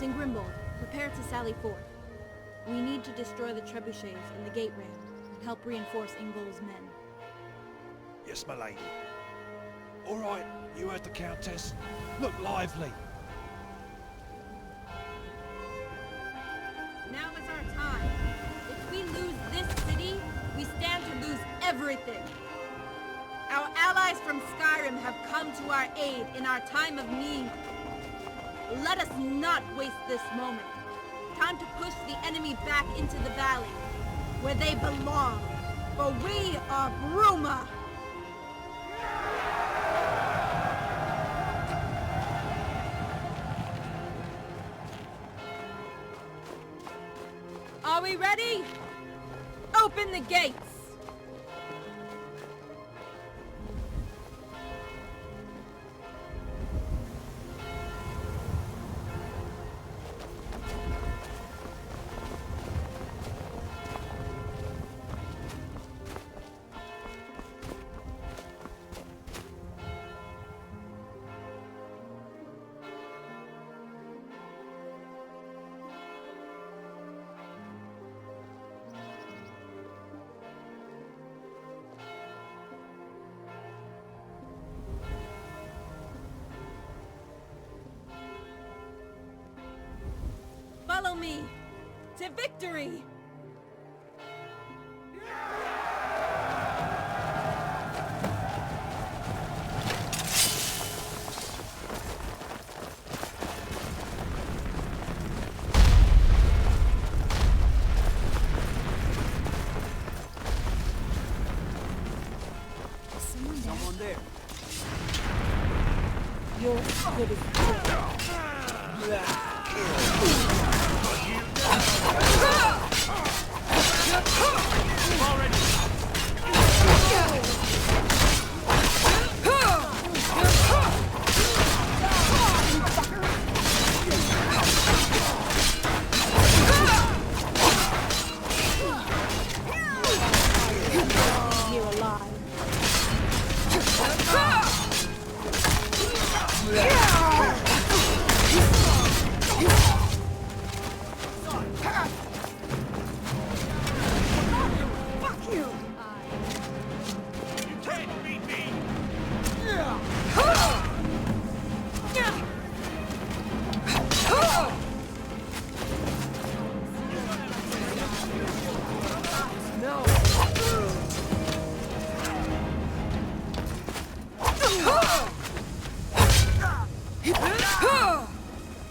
Captain Grimbold, prepare to sally forth. We need to destroy the trebuchets and the gate ram, and help reinforce Ingol's men. Yes, my lady. All right, you heard the Countess. Look lively. Now is our time. If we lose this city, we stand to lose everything. Our allies from Skyrim have come to our aid in our time of need. Let us not waste this moment. Time to push the enemy back into the valley, where they belong. For we are Bruma! Are we ready? Open the gates! Follow me to victory! Someone there. You're as good as you're alive.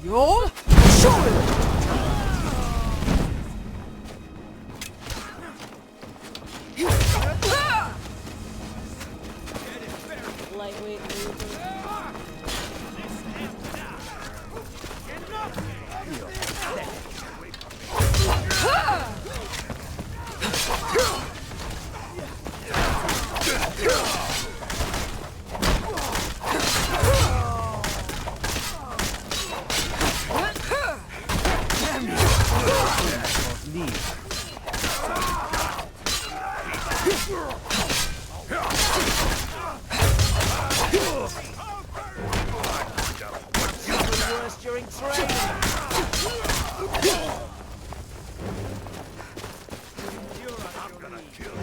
You're sure. Lightweight mover. During training. I'm gonna kill you.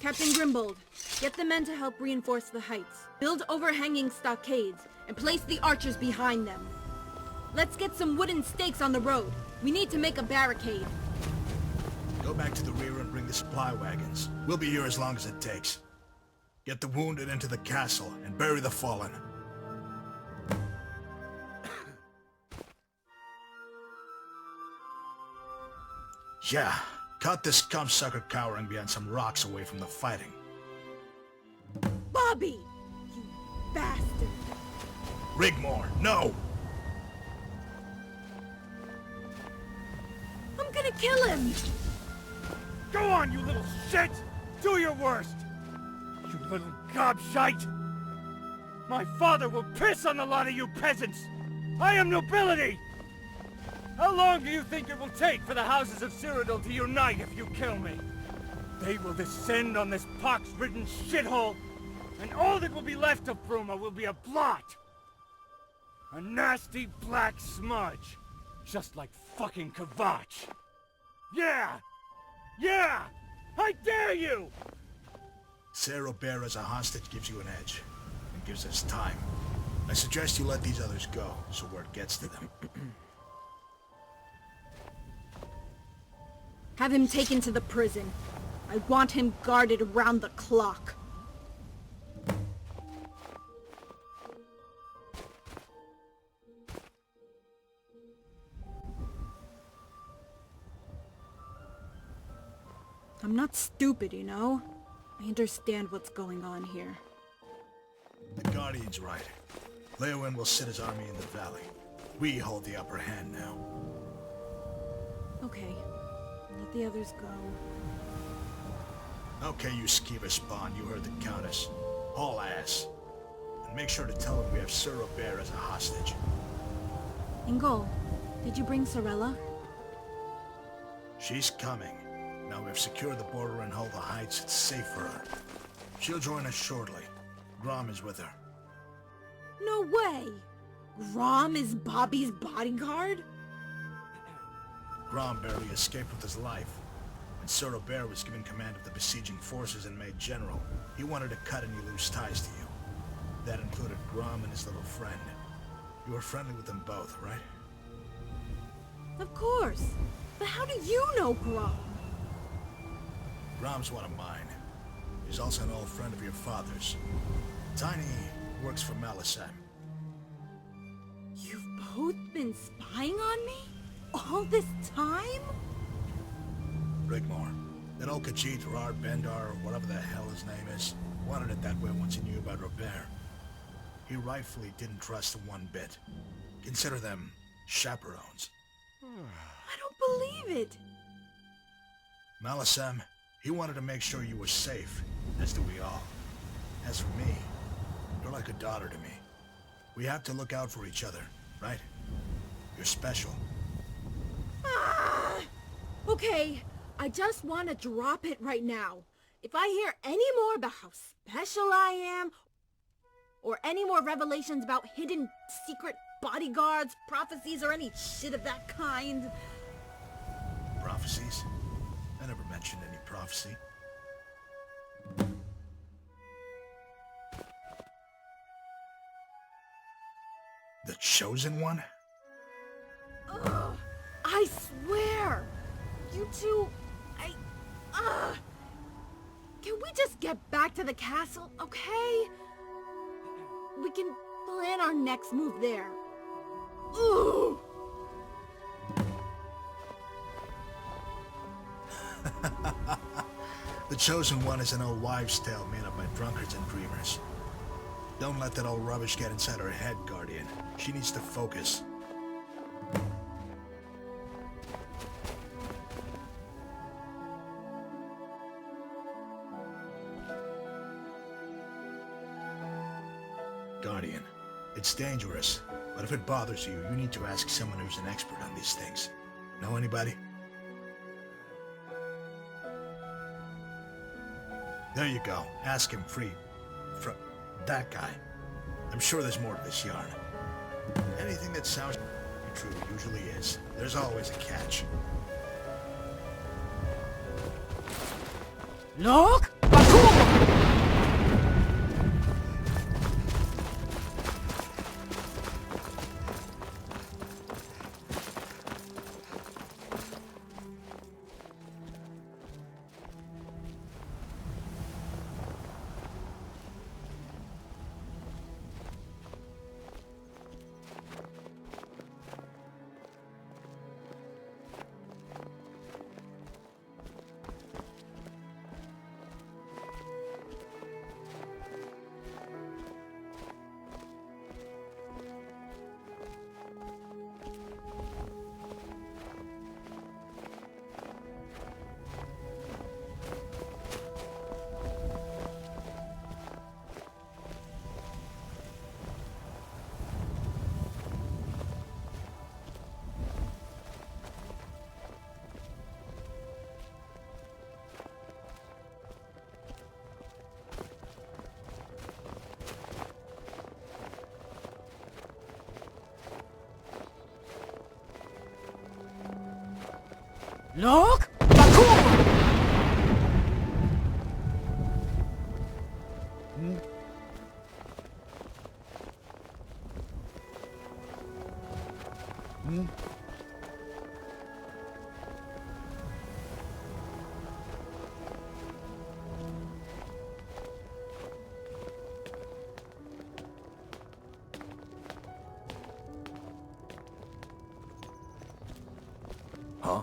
Captain Grimbold, get the men to help reinforce the heights. Build overhanging stockades, and place the archers behind them. Let's get some wooden stakes on the road. We need to make a barricade. Go back to the rear and bring the supply wagons. We'll be here as long as it takes. Get the wounded into the castle and bury the fallen. Yeah, cut this scum-sucker cowering behind some rocks away from the fighting. Bobby! You bastard! Rigmor, no! I'm gonna kill him! Go on, you little shit! Do your worst! You little gobshite! My father will piss on the lot of you peasants! I am nobility! How long do you think it will take for the houses of Cyrodiil to unite if you kill me? They will descend on this pox-ridden shithole, and all that will be left of Bruma will be a blot! A nasty black smudge, just like fucking Khaos. Yeah! Yeah! I dare you! Cyrodiil as a hostage gives you an edge, and gives us time. I suggest you let these others go, so word gets to them. Have him taken to the prison. I want him guarded around the clock. I'm not stupid, you know? I understand what's going on here. The Guardian's right. Leowyn will sit his army in the valley. We hold the upper hand now. Okay. Let the others go. Okay, you skeever spawn, you heard the Countess. Haul ass. And make sure to tell him we have Cyrodiil as a hostage. Ingol, did you bring Sorella? She's coming. Now we've secured the border and hold the heights, it's safe for her. She'll join us shortly. Grom is with her. No way! Grom is Bobby's bodyguard? Grom barely escaped with his life. When Cyrodiil was given command of the besieging forces and made general, he wanted to cut any loose ties to you. That included Grom and his little friend. You were friendly with them both, right? Of course. But how do you know Grom? Grom's one of mine. He's also an old friend of your father's. Tiny works for Melisem. You've both been spying on me? All this time? Rigmor. That old Khajiit or Bendar or whatever the hell his name is, wanted it that way once he knew about Robert. He rightfully didn't trust them one bit. Consider them chaperones. I don't believe it. Melisem, he wanted to make sure you were safe, as do we all. As for me, you're like a daughter to me. We have to look out for each other, right? You're special. Okay, I just want to drop it right now. If I hear any more about how special I am, or any more revelations about hidden secret bodyguards, prophecies, or any shit of that kind... Prophecies? I never mentioned any prophecy. The Chosen One? Ugh, I swear! You two... Can we just get back to the castle, okay? We can plan our next move there. Ooh! The Chosen One is an old wives' tale made up by drunkards and dreamers. Don't let that old rubbish get inside her head, Guardian. She needs to focus. Guardian, it's dangerous, but if it bothers you, you need to ask someone who's an expert on these things. Know anybody? There you go. Ask him free. From that guy. I'm sure there's more to this yarn. Anything that sounds true usually is. There's always a catch. Look! Look! Bakur! Huh?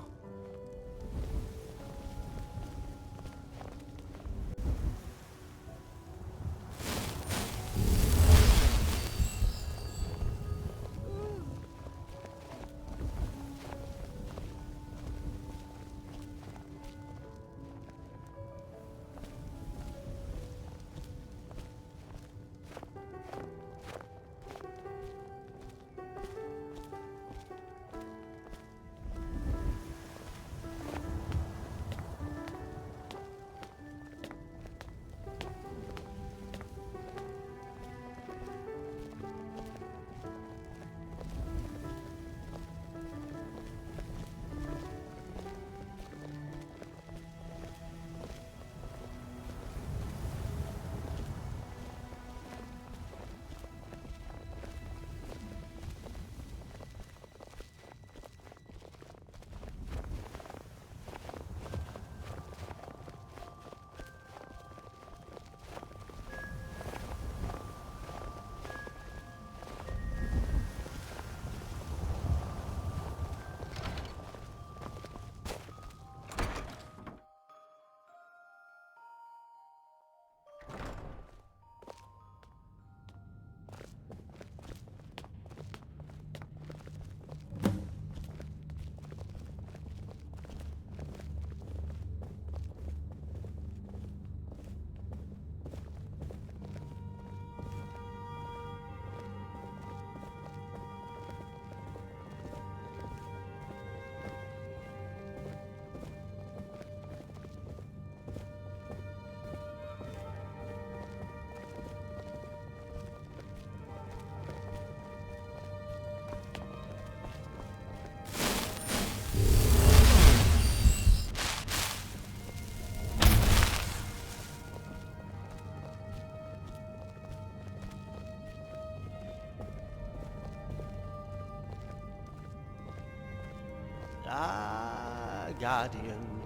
Ah, Guardian.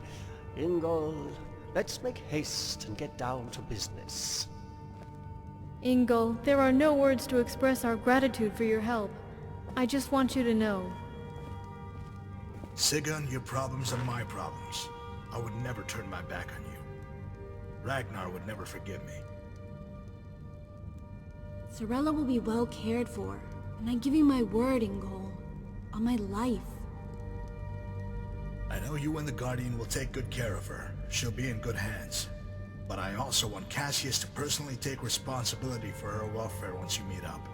Ingol, let's make haste and get down to business. Ingol, there are no words to express our gratitude for your help. I just want you to know. Sigun, your problems are my problems. I would never turn my back on you. Ragnar would never forgive me. Sorella will be well cared for, and I give you my word, Ingol, on my life. I know you and the Guardian will take good care of her. She'll be in good hands. But I also want Cassius to personally take responsibility for her welfare once you meet up.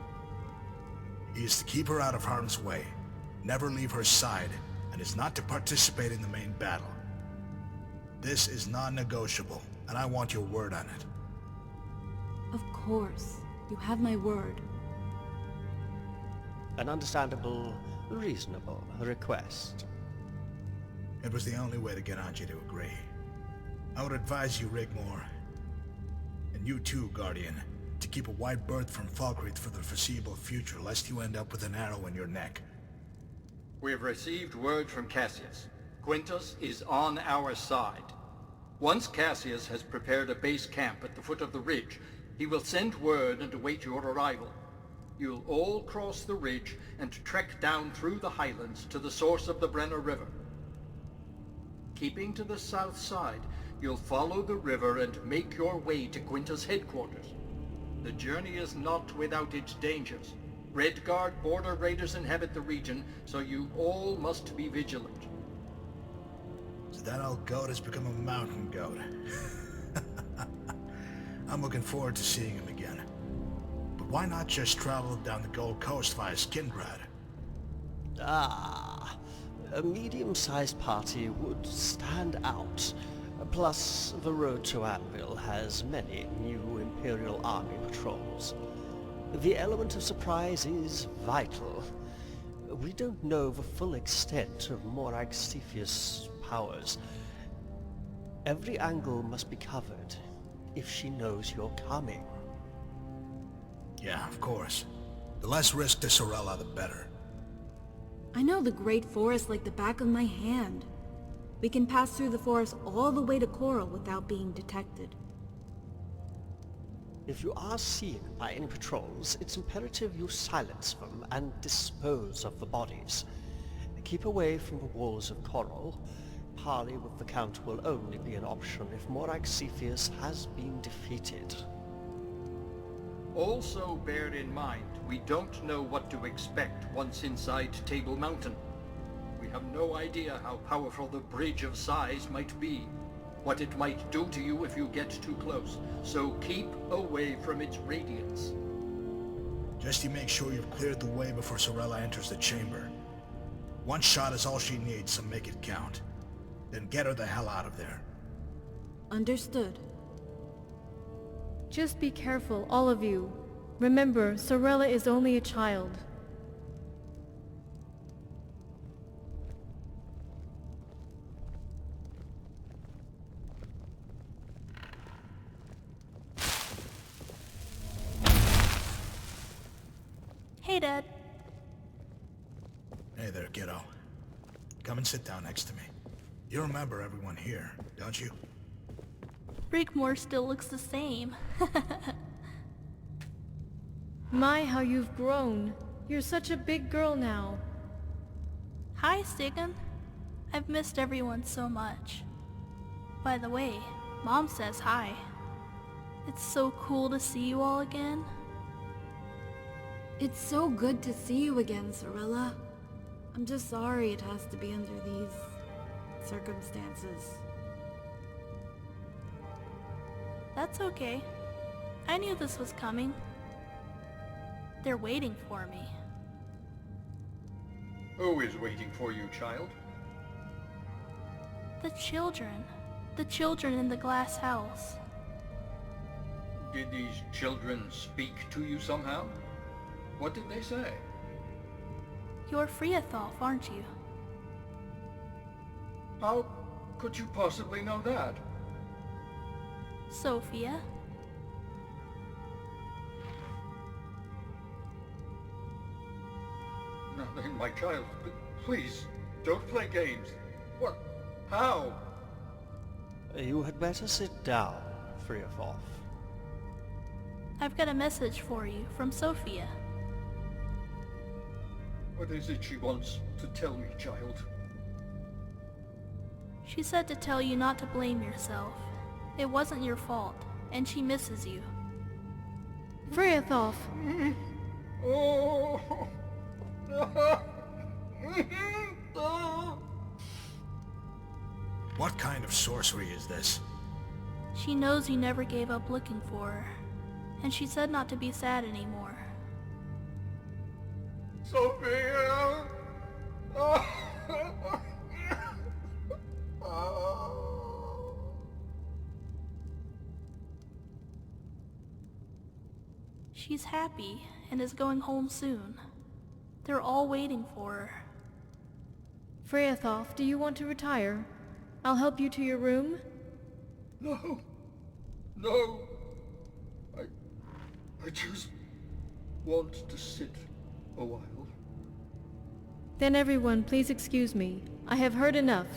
He is to keep her out of harm's way, never leave her side, and is not to participate in the main battle. This is non-negotiable, and I want your word on it. Of course. You have my word. An understandable, reasonable request. It was the only way to get Anji to agree. I would advise you, Rigmor, and you too, Guardian, to keep a wide berth from Falkreath for the foreseeable future, lest you end up with an arrow in your neck. We have received word from Cassius. Quintus is on our side. Once Cassius has prepared a base camp at the foot of the ridge, he will send word and await your arrival. You'll all cross the ridge and trek down through the highlands to the source of the Brenner River. Keeping to the south side, you'll follow the river and make your way to Quintus' headquarters. The journey is not without its dangers. Redguard border raiders inhabit the region, so you all must be vigilant. So that old goat has become a mountain goat. I'm looking forward to seeing him again. But why not just travel down the Gold Coast via Skingrad? Ah, a medium-sized party would stand out. Plus, the road to Anvil has many new Imperial Army patrols. The element of surprise is vital. We don't know the full extent of Morag Cepheus' powers. Every angle must be covered if she knows you're coming. Yeah, of course. The less risk to Sorella, the better. I know the Great Forest like the back of my hand. We can pass through the forest all the way to Coral without being detected. If you are seen by any patrols, it's imperative you silence them and dispose of the bodies. Keep away from the walls of Coral. Parley with the Count will only be an option if Morag Cepheus has been defeated. Also bear in mind, we don't know what to expect once inside Table Mountain. We have no idea how powerful the Bridge of Sighs might be, what it might do to you if you get too close, so keep away from its radiance. Just you make sure you've cleared the way before Sorella enters the chamber. One shot is all she needs, so make it count. Then get her the hell out of there. Understood. Just be careful, all of you. Remember, Sorella is only a child. Hey, Dad. Hey there, kiddo. Come and sit down next to me. You remember everyone here, don't you? Rigmor still looks the same. My, how you've grown. You're such a big girl now. Hi, Stiggin. I've missed everyone so much. By the way, Mom says hi. It's so cool to see you all again. It's so good to see you again, Sorella. I'm just sorry it has to be under these circumstances. That's okay. I knew this was coming. They're waiting for me. Who is waiting for you, child? The children. The children in the glass house. Did these children speak to you somehow? What did they say? You're Freatholf, aren't you? How could you possibly know that? Sophia? Nothing, my child. Please, don't play games. What? How? You had better sit down, Freatholf. I've got a message for you from Sophia. What is it she wants to tell me, child? She said to tell you not to blame yourself. It wasn't your fault, and she misses you. Freatholf! Oh! What kind of sorcery is this? She knows you never gave up looking for her, and she said not to be sad anymore. Sophia! She's happy and is going home soon. They're all waiting for her. Freatholf, do you want to retire? I'll help you to your room. No. No. I just want to sit a while. Then everyone, please excuse me. I have heard enough.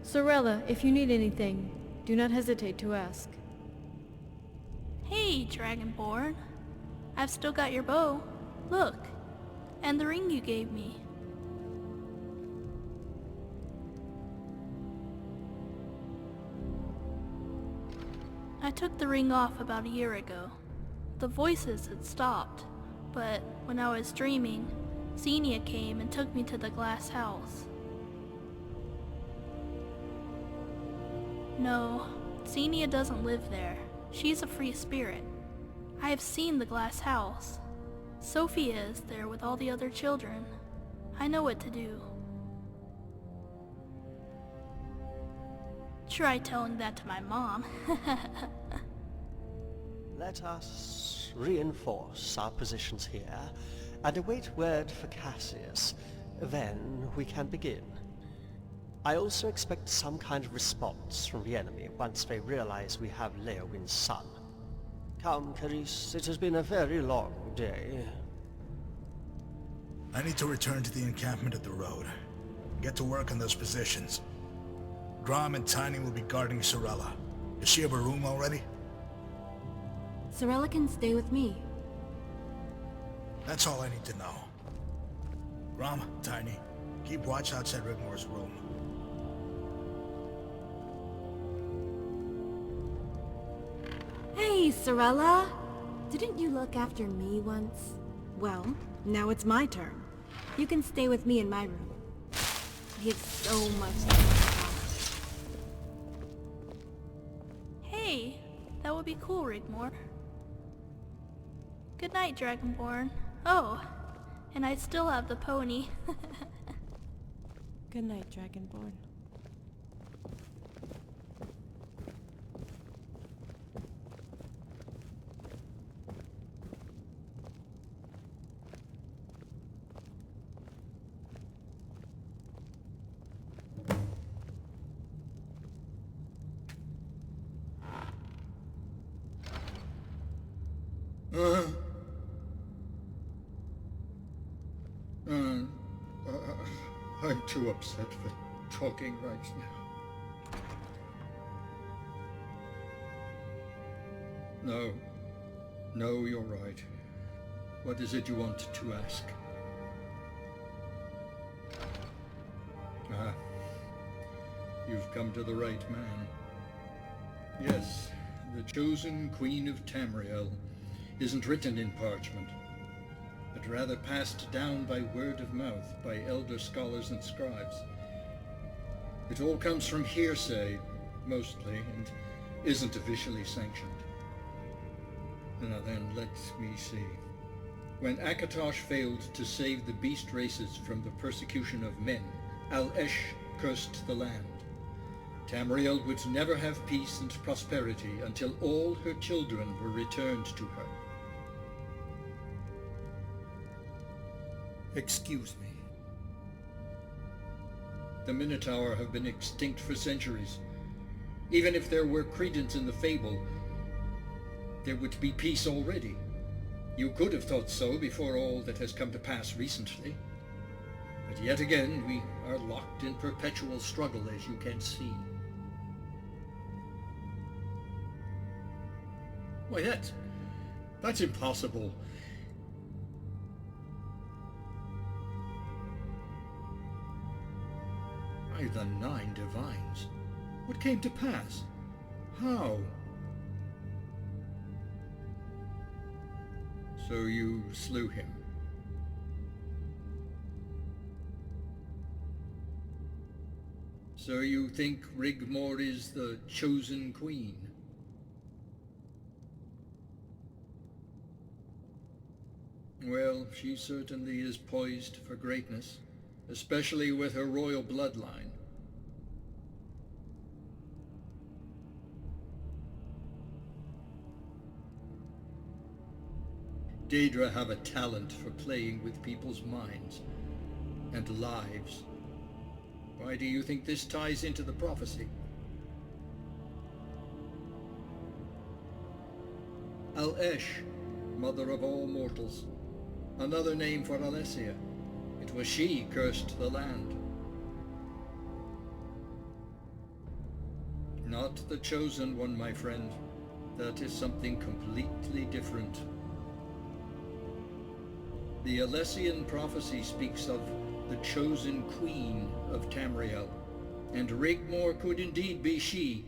Sorella, if you need anything, do not hesitate to ask. Hey, Dragonborn. I've still got your bow. Look. And the ring you gave me. I took the ring off about a year ago. The voices had stopped, but when I was dreaming, Xenia came and took me to the glass house. No, Xenia doesn't live there. She's a free spirit. I have seen the glass house. Sophia is there with all the other children. I know what to do. Try telling that to my mom. Let us reinforce our positions here and await word for Cassius. Then we can begin. I also expect some kind of response from the enemy once they realize we have Leowin's son. Come, Carice, it has been a very long day. I need to return to the encampment at the road. Get to work on those positions. Grom and Tiny will be guarding Sorella. Does she have a room already? Sorella can stay with me. That's all I need to know. Grom, Tiny, keep watch outside Rigmor's room. Hey, Sorella! Didn't you look after me once? Well, now it's my turn. You can stay with me in my room. I have so much to talk about. Hey, that would be cool, Rigmor. Good night, Dragonborn. Oh, and I still have the pony. Good night, Dragonborn. I'm too upset for talking right now. No, you're right. What is it you want to ask? Ah, you've come to the right man. Yes, the chosen Queen of Tamriel isn't written in parchment, but rather passed down by word of mouth by elder scholars and scribes. It all comes from hearsay, mostly, and isn't officially sanctioned. Now then, let me see. When Akatosh failed to save the beast races from the persecution of men, Al-Esh cursed the land. Tamriel would never have peace and prosperity until all her children were returned to her. Excuse me. The Minotaur have been extinct for centuries. Even if there were credence in the fable, there would be peace already. You could have thought so before all that has come to pass recently. But yet again, we are locked in perpetual struggle, as you can see. Why, that's impossible. By the 9 divines. What came to pass? How? So you slew him. So you think Rigmor is the chosen queen? Well, she certainly is poised for greatness, especially with her royal bloodline. Daedra have a talent for playing with people's minds and lives. Why do you think this ties into the prophecy? Al-Esh, mother of all mortals. Another name for Alessia. It was she cursed the land. Not the chosen one, my friend. That is something completely different. The Alessian prophecy speaks of the chosen queen of Tamriel, and Rigmor could indeed be she.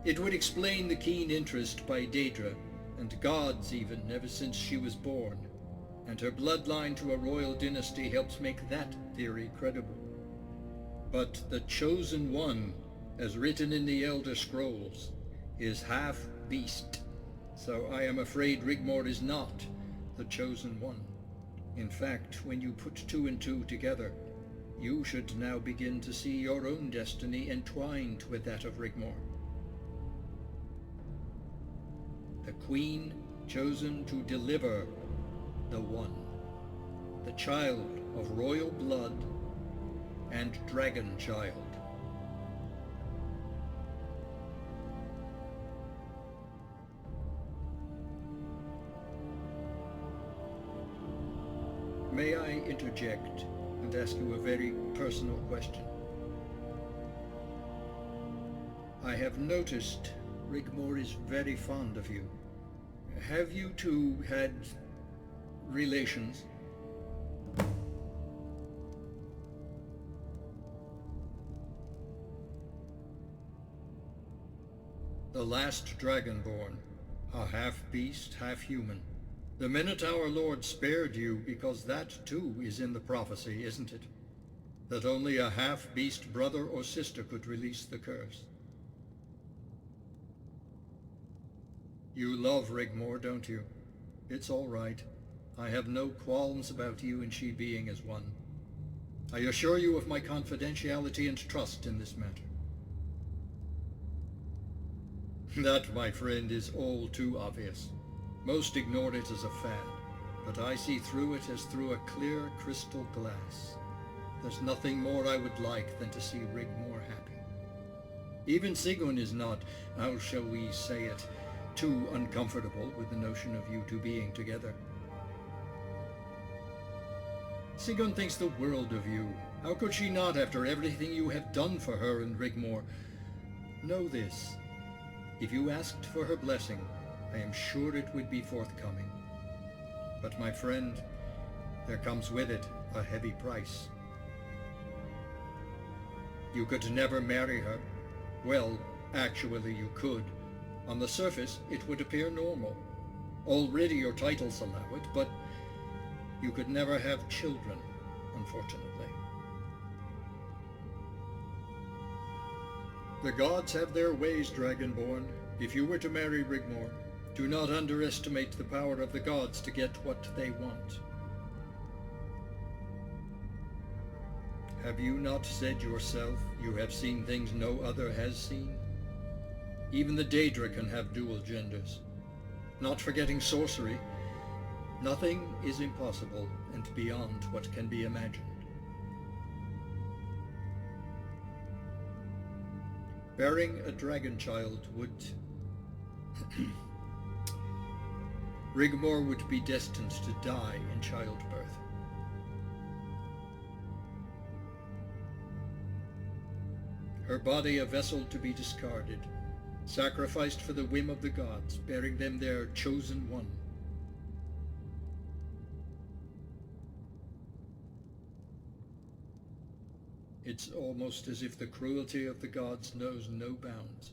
It would explain the keen interest by Daedra, and gods even, ever since she was born. And her bloodline to a royal dynasty helps make that theory credible. But the Chosen One, as written in the Elder Scrolls, is half beast. So I am afraid Rigmor is not the Chosen One. In fact, when you put 2 and 2 together, you should now begin to see your own destiny entwined with that of Rigmor. The Queen chosen to deliver the One, the child of royal blood and dragon child. may I interject and ask you a very personal question? I have noticed Rigmor is very fond of you. Have you two had relations? The last Dragonborn, a half-beast, half-human. The Minotaur Lord spared you because that too is in the prophecy, isn't it? That only a half-beast brother or sister could release the curse. You love Rigmor, don't you? It's all right. I have no qualms about you and she being as one. I assure you of my confidentiality and trust in this matter. That, my friend, is all too obvious. Most ignore it as a fad, but I see through it as through a clear crystal glass. There's nothing more I would like than to see Rigmor happy. Even Sigun is not, how shall we say it, too uncomfortable with the notion of you two being together. Sigun thinks the world of you. How could she not after everything you have done for her and Rigmor? Know this. If you asked for her blessing, I am sure it would be forthcoming. But my friend, there comes with it a heavy price. You could never marry her. Well, actually you could. On the surface, it would appear normal. Already your titles allow it, but you could never have children, unfortunately. The gods have their ways, Dragonborn. If you were to marry Rigmor, do not underestimate the power of the gods to get what they want. Have you not said yourself you have seen things no other has seen? Even the Daedra can have dual genders. Not forgetting sorcery, nothing is impossible and beyond what can be imagined. Bearing a dragon child would... Rigmor would be destined to die in childbirth. Her body a vessel to be discarded, sacrificed for the whim of the gods, bearing them their chosen one. It's almost as if the cruelty of the gods knows no bounds.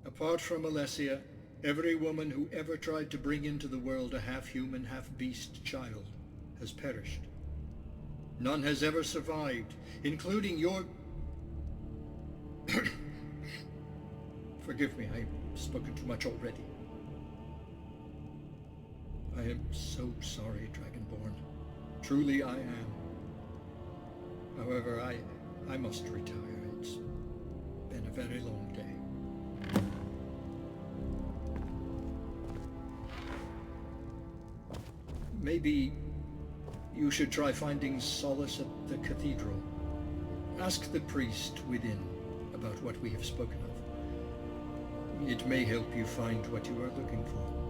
Apart from Alessia, every woman who ever tried to bring into the world a half-human, half-beast child has perished. None has ever survived, including your... Forgive me, I've spoken too much already. I am so sorry, Dragonborn. Truly I am. However, I must retire. It's been a very long day. Maybe you should try finding solace at the cathedral. Ask the priest within about what we have spoken of. It may help you find what you are looking for.